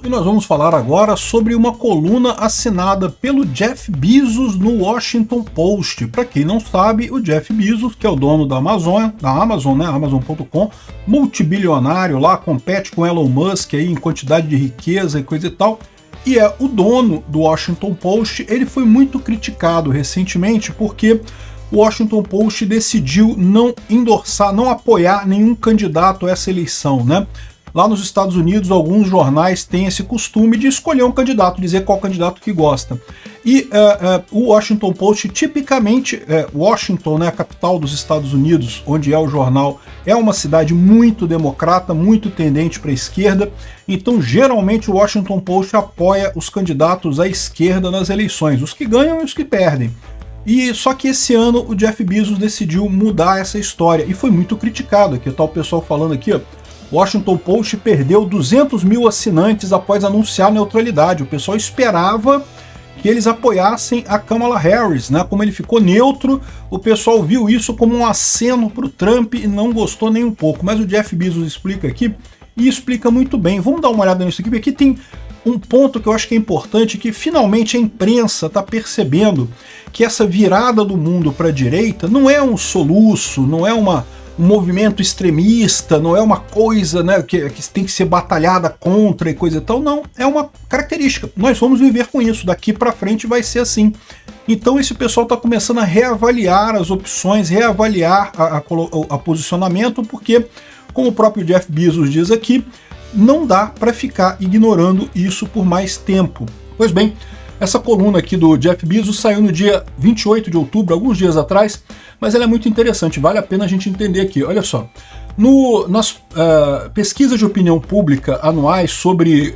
E nós vamos falar agora sobre uma coluna assinada pelo Jeff Bezos no Washington Post. Para quem não sabe, o Jeff Bezos, que é o dono da Amazon, né, Amazon.com, multibilionário lá, compete com Elon Musk aí em quantidade de riqueza e coisa e tal, e é o dono do Washington Post. Ele foi muito criticado recentemente porque o Washington Post decidiu não endossar, não apoiar nenhum candidato a essa eleição, né? Lá nos Estados Unidos, alguns jornais têm esse costume de escolher um candidato, dizer qual candidato que gosta. E o Washington Post, tipicamente, Washington, né, a capital dos Estados Unidos, onde é o jornal, é uma cidade muito democrata, muito tendente para a esquerda. Então, geralmente, o Washington Post apoia os candidatos à esquerda nas eleições, os que ganham e os que perdem. E só que esse ano o Jeff Bezos decidiu mudar essa história e foi muito criticado. Aqui tá o pessoal falando aqui, ó. Washington Post perdeu 200 mil assinantes após anunciar neutralidade. O pessoal esperava que eles apoiassem a Kamala Harris, né? Como ele ficou neutro, o pessoal viu isso como um aceno para o Trump e não gostou nem um pouco. Mas o Jeff Bezos explica aqui e explica muito bem. Vamos dar uma olhada nisso aqui, porque aqui tem um ponto que eu acho que é importante, que finalmente a imprensa está percebendo que essa virada do mundo para a direita não é um soluço, não é um movimento extremista, não é uma coisa, né, que tem que ser batalhada contra e coisa e tal, não, é uma característica. Nós vamos viver com isso, daqui para frente vai ser assim. Então esse pessoal está começando a reavaliar as opções, reavaliar a posicionamento, porque, como o próprio Jeff Bezos diz aqui, não dá para ficar ignorando isso por mais tempo. Pois bem, essa coluna aqui do Jeff Bezos saiu no dia 28 de outubro, alguns dias atrás, mas ela é muito interessante, vale a pena a gente entender aqui. Olha só, nas pesquisas de opinião pública anuais sobre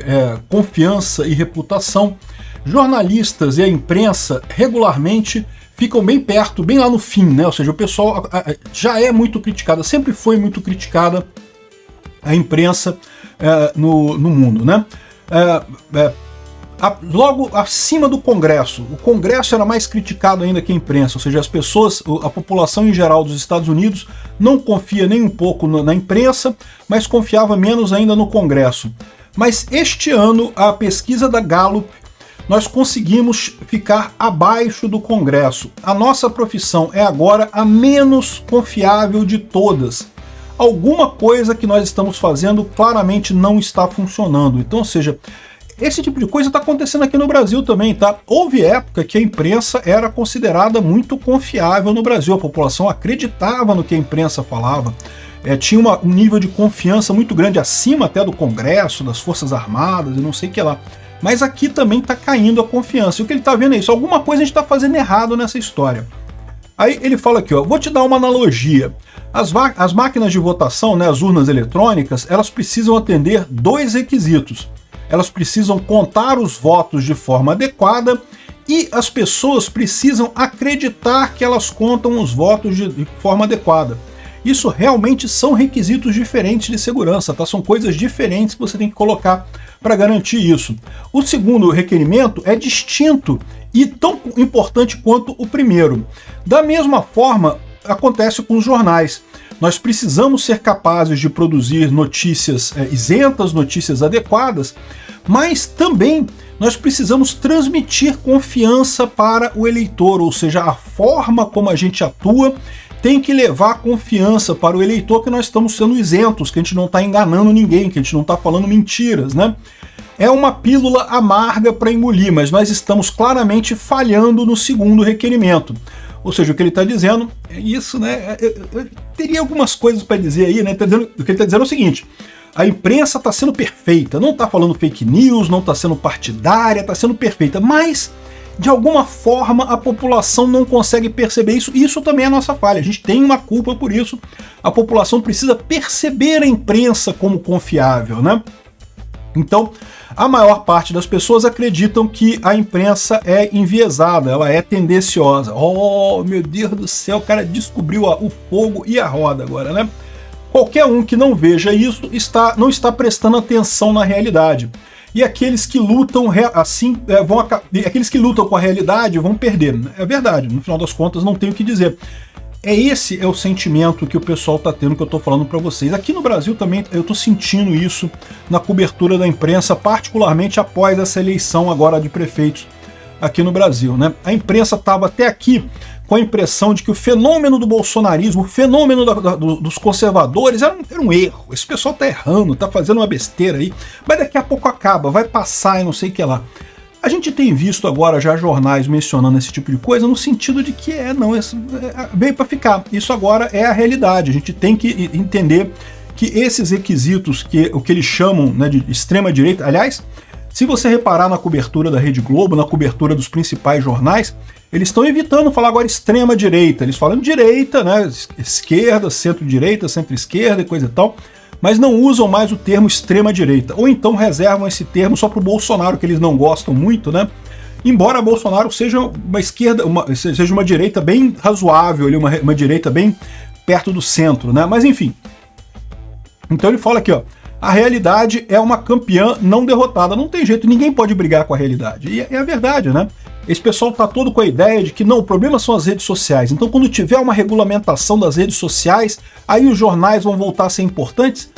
confiança e reputação, jornalistas e a imprensa regularmente ficam bem perto, bem lá no fim, né? Ou seja, o pessoal já é muito criticado, sempre foi muito criticada a imprensa no mundo, né? Logo acima do Congresso. O Congresso era mais criticado ainda que a imprensa, ou seja, as pessoas, a população em geral dos Estados Unidos não confia nem um pouco na imprensa, mas confiava menos ainda no Congresso. Mas este ano, a pesquisa da Gallup, nós conseguimos ficar abaixo do Congresso. A nossa profissão é agora a menos confiável de todas. Alguma coisa que nós estamos fazendo claramente não está funcionando. Então, ou seja, esse tipo de coisa está acontecendo aqui no Brasil também, tá? Houve época que a imprensa era considerada muito confiável no Brasil, a população acreditava no que a imprensa falava, tinha um nível de confiança muito grande, acima até do Congresso, das Forças Armadas e não sei o que lá. Mas aqui também está caindo a confiança. E o que ele está vendo é isso, alguma coisa a gente está fazendo errado nessa história. Aí ele fala aqui, ó, vou te dar uma analogia. As máquinas de votação, né, as urnas eletrônicas, elas precisam atender dois requisitos. Elas precisam contar os votos de forma adequada e as pessoas precisam acreditar que elas contam os votos de forma adequada. Isso realmente são requisitos diferentes de segurança, tá? São coisas diferentes que você tem que colocar para garantir isso. O segundo requerimento é distinto e tão importante quanto o primeiro. Da mesma forma, acontece com os jornais. Nós precisamos ser capazes de produzir notícias isentas, notícias adequadas, mas também nós precisamos transmitir confiança para o eleitor, ou seja, a forma como a gente atua tem que levar confiança para o eleitor que nós estamos sendo isentos, que a gente não está enganando ninguém, que a gente não está falando mentiras, né? É uma pílula amarga para engolir, mas nós estamos claramente falhando no segundo requerimento. Ou seja, o que ele está dizendo é isso, né? Eu teria algumas coisas para dizer aí, né? O que ele está dizendo é o seguinte: a imprensa está sendo perfeita, não está falando fake news, não está sendo partidária, está sendo perfeita, mas de alguma forma a população não consegue perceber isso, e isso também é a nossa falha, a gente tem uma culpa por isso, a população precisa perceber a imprensa como confiável, né? Então, a maior parte das pessoas acreditam que a imprensa é enviesada, ela é tendenciosa. Oh, meu Deus do céu, o cara descobriu o fogo e a roda agora, né? Qualquer um que não veja isso não está prestando atenção na realidade. E aqueles que lutam aqueles que lutam com a realidade vão perder. É verdade, no final das contas não tenho o que dizer. Esse é o sentimento que o pessoal está tendo, que eu estou falando para vocês. Aqui no Brasil também eu estou sentindo isso na cobertura da imprensa, particularmente após essa eleição agora de prefeitos aqui no Brasil, né? A imprensa estava até aqui com a impressão de que o fenômeno do bolsonarismo, o fenômeno dos conservadores era um erro. Esse pessoal está errando, está fazendo uma besteira aí, mas daqui a pouco acaba, vai passar e não sei o que lá. A gente tem visto agora já jornais mencionando esse tipo de coisa no sentido de que veio para ficar. Isso agora é a realidade. A gente tem que entender que esses requisitos, o que eles chamam, né, de extrema-direita, aliás, se você reparar na cobertura da Rede Globo, na cobertura dos principais jornais, eles estão evitando falar agora extrema-direita. Eles falam direita, né, esquerda, centro-direita, centro-esquerda e coisa e tal, mas não usam mais o termo extrema-direita. Ou então reservam esse termo só para o Bolsonaro, que eles não gostam muito, né? Embora Bolsonaro seja uma esquerda, seja uma direita bem razoável, uma direita bem perto do centro, né? Mas enfim. Então ele fala aqui, ó. A realidade é uma campeã não derrotada. Não tem jeito, ninguém pode brigar com a realidade. E é a verdade, né? Esse pessoal tá todo com a ideia de que não, o problema são as redes sociais. Então quando tiver uma regulamentação das redes sociais, aí os jornais vão voltar a ser importantes?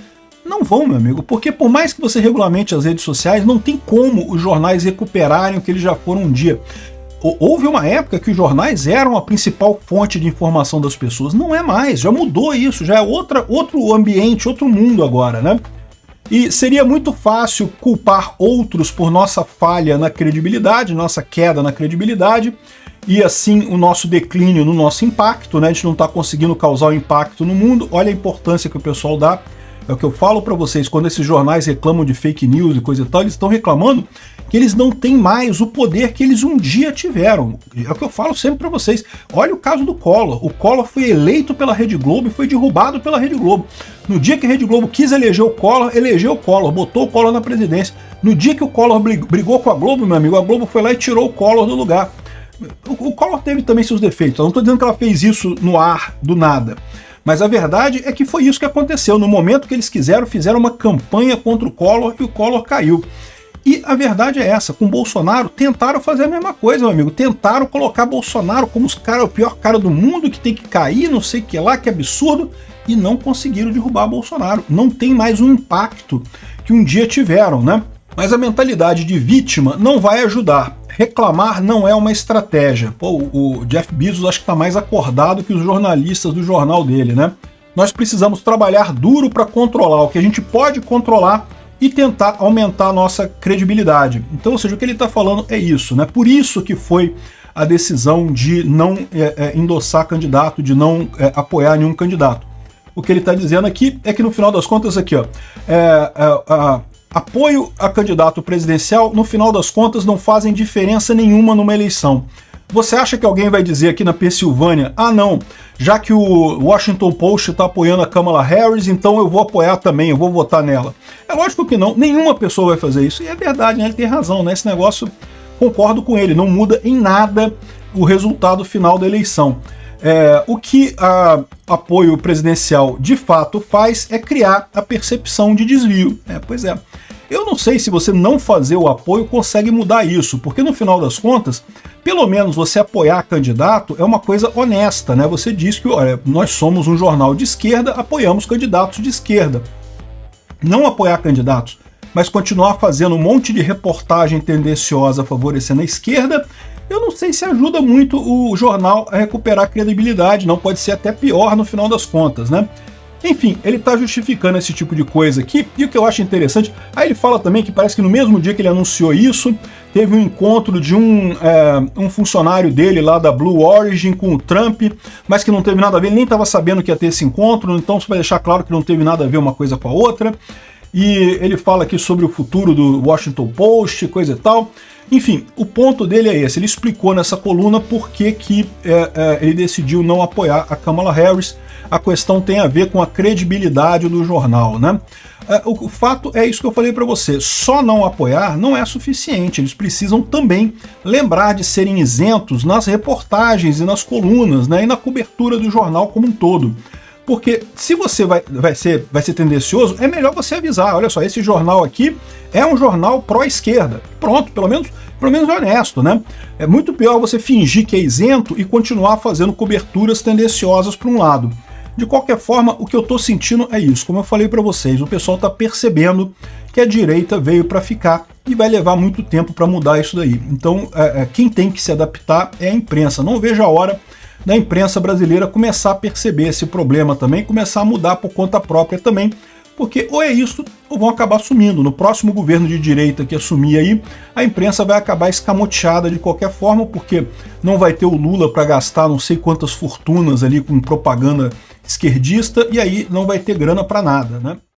Não vão, meu amigo, porque por mais que você regulamente as redes sociais, não tem como os jornais recuperarem o que eles já foram um dia. Houve uma época que os jornais eram a principal fonte de informação das pessoas. Não é mais, já mudou isso, já é outro ambiente, outro mundo agora, né? E seria muito fácil culpar outros por nossa falha na credibilidade, nossa queda na credibilidade, e assim o nosso declínio no nosso impacto, né? A gente não está conseguindo causar um impacto no mundo. Olha a importância que o pessoal dá. É o que eu falo para vocês, quando esses jornais reclamam de fake news e coisa e tal, eles estão reclamando que eles não têm mais o poder que eles um dia tiveram. É o que eu falo sempre para vocês. Olha o caso do Collor. O Collor foi eleito pela Rede Globo e foi derrubado pela Rede Globo. No dia que a Rede Globo quis eleger o Collor, elegeu o Collor, botou o Collor na presidência. No dia que o Collor brigou com a Globo, meu amigo, a Globo foi lá e tirou o Collor do lugar. O Collor teve também seus defeitos. Eu não estou dizendo que ela fez isso no ar, do nada. Mas a verdade é que foi isso que aconteceu. No momento que eles fizeram uma campanha contra o Collor e o Collor caiu. E a verdade é essa, com Bolsonaro tentaram fazer a mesma coisa, meu amigo. Tentaram colocar Bolsonaro como o pior cara do mundo, que tem que cair, não sei o que lá, que absurdo, e não conseguiram derrubar Bolsonaro. Não tem mais o impacto que um dia tiveram, né? Mas a mentalidade de vítima não vai ajudar. Reclamar não é uma estratégia. Pô, o Jeff Bezos acho que está mais acordado que os jornalistas do jornal dele, né? Nós precisamos trabalhar duro para controlar o que a gente pode controlar e tentar aumentar a nossa credibilidade. Então, ou seja, o que ele está falando é isso, né? Por isso que foi a decisão de não endossar candidato, de não apoiar nenhum candidato. O que ele está dizendo aqui é que no final das contas aqui, ó, apoio a candidato presidencial, no final das contas, não fazem diferença nenhuma numa eleição. Você acha que alguém vai dizer aqui na Pensilvânia, ah não, já que o Washington Post está apoiando a Kamala Harris, então eu vou apoiar também, eu vou votar nela? É lógico que não, nenhuma pessoa vai fazer isso. E é verdade, né? Ele tem razão, né? Esse negócio, concordo com ele, não muda em nada o resultado final da eleição. O que apoio presidencial de fato faz é criar a percepção de desvio. Pois é. Eu não sei se você não fazer o apoio consegue mudar isso, porque no final das contas, pelo menos você apoiar candidato é uma coisa honesta, né? Você diz que olha, nós somos um jornal de esquerda, apoiamos candidatos de esquerda. Não apoiar candidatos, mas continuar fazendo um monte de reportagem tendenciosa favorecendo a esquerda, eu não sei se ajuda muito o jornal a recuperar a credibilidade, não, pode ser até pior no final das contas, né? Enfim, ele está justificando esse tipo de coisa aqui, e o que eu acho interessante, aí ele fala também que parece que no mesmo dia que ele anunciou isso, teve um encontro de um funcionário dele lá da Blue Origin com o Trump, mas que não teve nada a ver, ele nem estava sabendo que ia ter esse encontro, então só para deixar claro que não teve nada a ver uma coisa com a outra. E ele fala aqui sobre o futuro do Washington Post, coisa e tal. Enfim, o ponto dele é esse, ele explicou nessa coluna por que ele decidiu não apoiar a Kamala Harris. A questão tem a ver com a credibilidade do jornal, né? O fato é isso que eu falei para você, só não apoiar não é suficiente, eles precisam também lembrar de serem isentos nas reportagens e nas colunas, né, e na cobertura do jornal como um todo. Porque se você vai ser tendencioso, é melhor você avisar, olha só, esse jornal aqui é um jornal pró-esquerda. Pronto, pelo menos honesto, né? É muito pior você fingir que é isento e continuar fazendo coberturas tendenciosas para um lado. De qualquer forma, o que eu estou sentindo é isso. Como eu falei para vocês, o pessoal está percebendo que a direita veio para ficar e vai levar muito tempo para mudar isso daí. Então, quem tem que se adaptar é a imprensa. Não vejo a hora da imprensa brasileira começar a perceber esse problema também, começar a mudar por conta própria também, porque ou é isso ou vão acabar sumindo. No próximo governo de direita que assumir aí, a imprensa vai acabar escamoteada de qualquer forma, porque não vai ter o Lula para gastar não sei quantas fortunas ali com propaganda esquerdista, e aí não vai ter grana para nada, né?